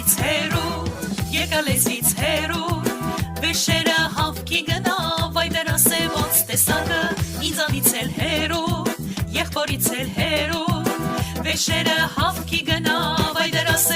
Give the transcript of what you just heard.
Եկալեզից հերու, եկալեզից հերու, վեշերը հավքի գնավ, այ դրասե ոնց տեսակը, ինձանից էլ հերու, եղբորից էլ հերու, վեշերը հավքի գնավ, այ դրասե